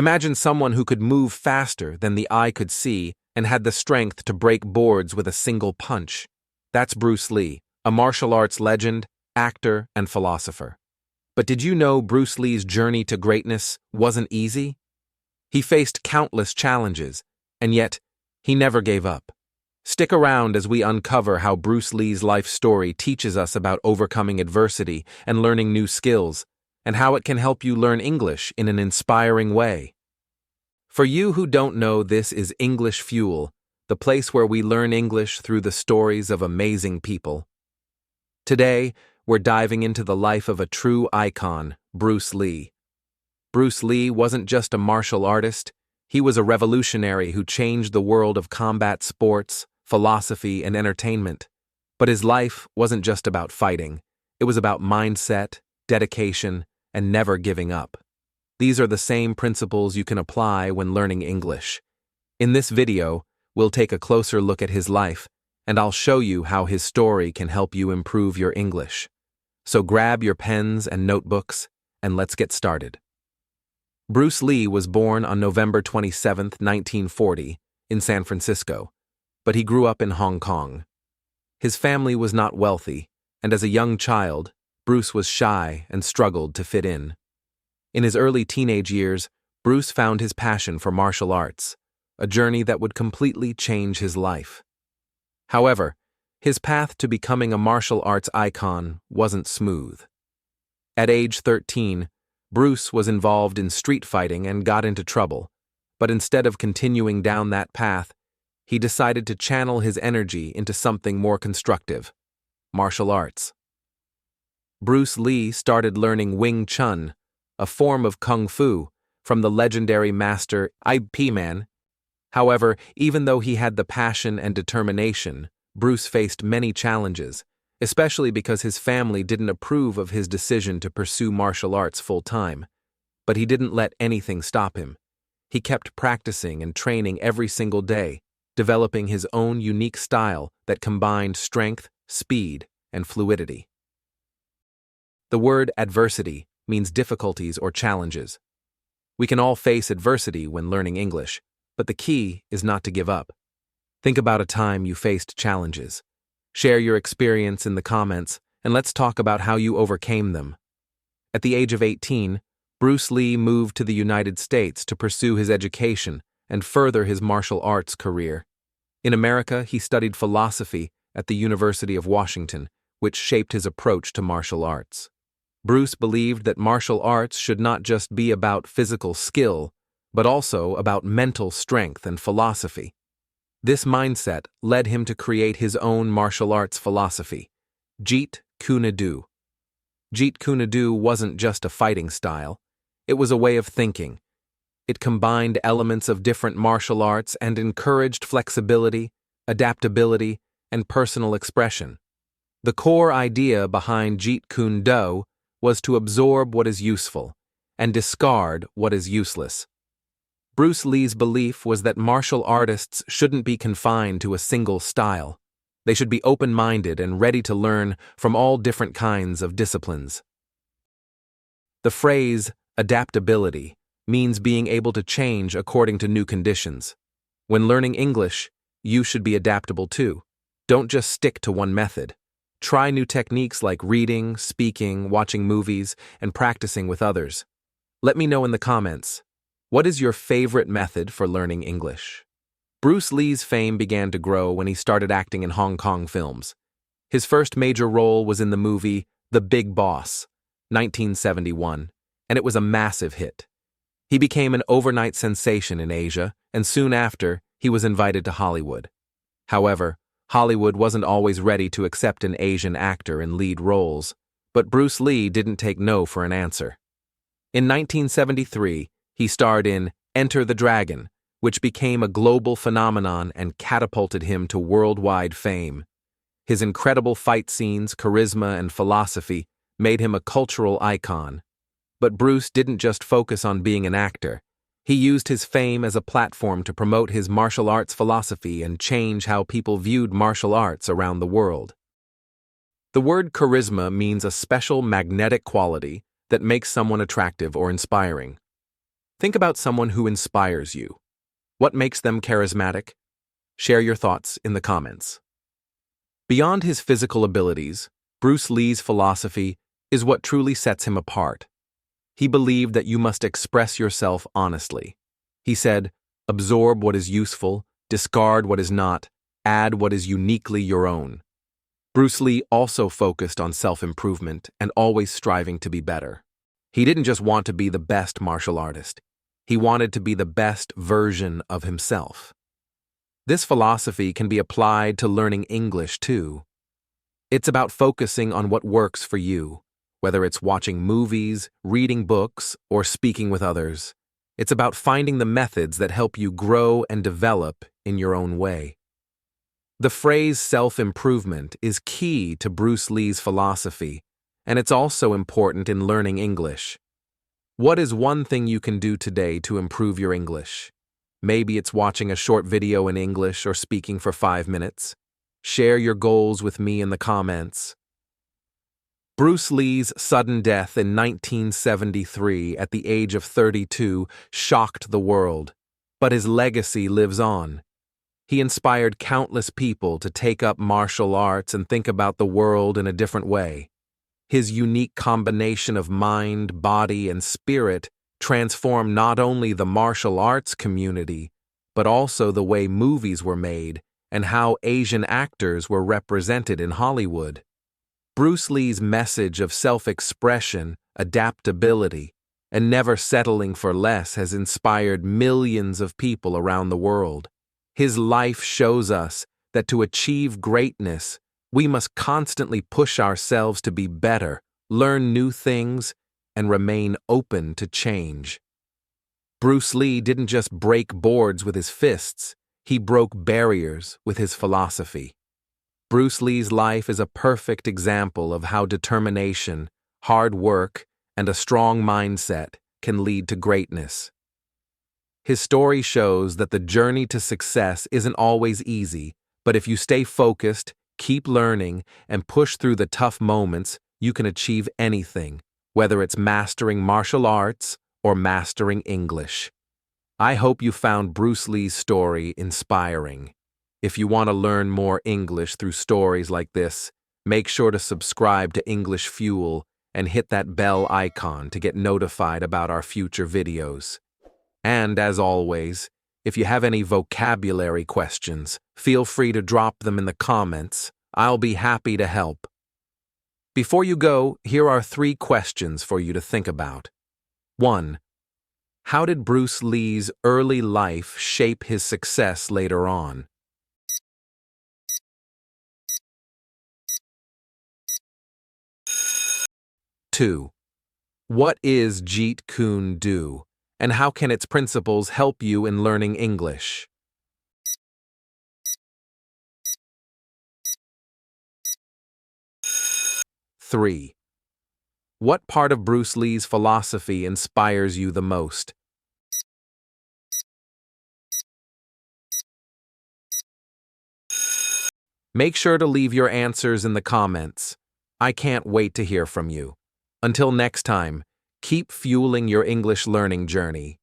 Imagine someone who could move faster than the eye could see and had the strength to break boards with a single punch. That's Bruce Lee, a martial arts legend, actor, and philosopher. But did you know Bruce Lee's journey to greatness wasn't easy? He faced countless challenges, and yet he never gave up. Stick around as we uncover how Bruce Lee's life story teaches us about overcoming adversity and learning new skills, and how it can help you learn English in an inspiring way. For you who don't know, this is English Fuel, the place where we learn English through the stories of amazing people. Today, we're diving into the life of a true icon, Bruce Lee. Bruce Lee wasn't just a martial artist, he was a revolutionary who changed the world of combat sports, philosophy, and entertainment. But his life wasn't just about fighting. It was about mindset, dedication, and never giving up. These are the same principles you can apply when learning English. In this video, we'll take a closer look at his life, and I'll show you how his story can help you improve your English. So grab your pens and notebooks, and let's get started. Bruce Lee was born on November 27, 1940, in San Francisco, but he grew up in Hong Kong. His family was not wealthy, and as a young child, Bruce was shy and struggled to fit in. In his early teenage years, Bruce found his passion for martial arts, a journey that would completely change his life. However, his path to becoming a martial arts icon wasn't smooth. At age 13, Bruce was involved in street fighting and got into trouble, but instead of continuing down that path, he decided to channel his energy into something more constructive: martial arts. Bruce Lee started learning Wing Chun, a form of Kung Fu, from the legendary master Ip Man. However, even though he had the passion and determination, Bruce faced many challenges, especially because his family didn't approve of his decision to pursue martial arts full-time. But he didn't let anything stop him. He kept practicing and training every single day, developing his own unique style that combined strength, speed, and fluidity. The word adversity means difficulties or challenges. We can all face adversity when learning English, but the key is not to give up. Think about a time you faced challenges. Share your experience in the comments, and let's talk about how you overcame them. At the age of 18, Bruce Lee moved to the United States to pursue his education and further his martial arts career. In America, he studied philosophy at the University of Washington, which shaped his approach to martial arts. Bruce believed that martial arts should not just be about physical skill, but also about mental strength and philosophy. This mindset led him to create his own martial arts philosophy, Jeet Kune Do. Jeet Kune Do wasn't just a fighting style, it was a way of thinking. It combined elements of different martial arts and encouraged flexibility, adaptability, and personal expression. The core idea behind Jeet Kune Do was to absorb what is useful and discard what is useless. Bruce Lee's belief was that martial artists shouldn't be confined to a single style. They should be open-minded and ready to learn from all different kinds of disciplines. The phrase adaptability means being able to change according to new conditions. When learning English, you should be adaptable too. Don't just stick to one method. Try new techniques like reading, speaking, watching movies, and practicing with others. Let me know in the comments. What is your favorite method for learning English? Bruce Lee's fame began to grow when he started acting in Hong Kong films. His first major role was in the movie The Big Boss, 1971, and it was a massive hit. He became an overnight sensation in Asia, and soon after, he was invited to Hollywood. However, Hollywood wasn't always ready to accept an Asian actor in lead roles, but Bruce Lee didn't take no for an answer. In 1973, he starred in Enter the Dragon, which became a global phenomenon and catapulted him to worldwide fame. His incredible fight scenes, charisma, and philosophy made him a cultural icon. But Bruce didn't just focus on being an actor. He used his fame as a platform to promote his martial arts philosophy and change how people viewed martial arts around the world. The word charisma means a special magnetic quality that makes someone attractive or inspiring. Think about someone who inspires you. What makes them charismatic? Share your thoughts in the comments. Beyond his physical abilities, Bruce Lee's philosophy is what truly sets him apart. He believed that you must express yourself honestly. He said, absorb what is useful, discard what is not, add what is uniquely your own. Bruce Lee also focused on self-improvement and always striving to be better. He didn't just want to be the best martial artist. He wanted to be the best version of himself. This philosophy can be applied to learning English too. It's about focusing on what works for you, whether it's watching movies, reading books, or speaking with others. It's about finding the methods that help you grow and develop in your own way. The phrase self-improvement is key to Bruce Lee's philosophy, and it's also important in learning English. What is one thing you can do today to improve your English? Maybe it's watching a short video in English or speaking for 5 minutes. Share your goals with me in the comments. Bruce Lee's sudden death in 1973 at the age of 32 shocked the world, but his legacy lives on. He inspired countless people to take up martial arts and think about the world in a different way. His unique combination of mind, body, and spirit transformed not only the martial arts community, but also the way movies were made and how Asian actors were represented in Hollywood. Bruce Lee's message of self-expression, adaptability, and never settling for less has inspired millions of people around the world. His life shows us that to achieve greatness, we must constantly push ourselves to be better, learn new things, and remain open to change. Bruce Lee didn't just break boards with his fists, he broke barriers with his philosophy. Bruce Lee's life is a perfect example of how determination, hard work, and a strong mindset can lead to greatness. His story shows that the journey to success isn't always easy, but if you stay focused, keep learning, and push through the tough moments, you can achieve anything, whether it's mastering martial arts or mastering English. I hope you found Bruce Lee's story inspiring. If you want to learn more English through stories like this, make sure to subscribe to English Fuel and hit that bell icon to get notified about our future videos. And as always, if you have any vocabulary questions, feel free to drop them in the comments. I'll be happy to help. Before you go, here are 3 questions for you to think about. 1. How did Bruce Lee's early life shape his success later on? 2. What is Jeet Kune Do, and how can its principles help you in learning English? 3. What part of Bruce Lee's philosophy inspires you the most? Make sure to leave your answers in the comments. I can't wait to hear from you. Until next time, keep fueling your English learning journey.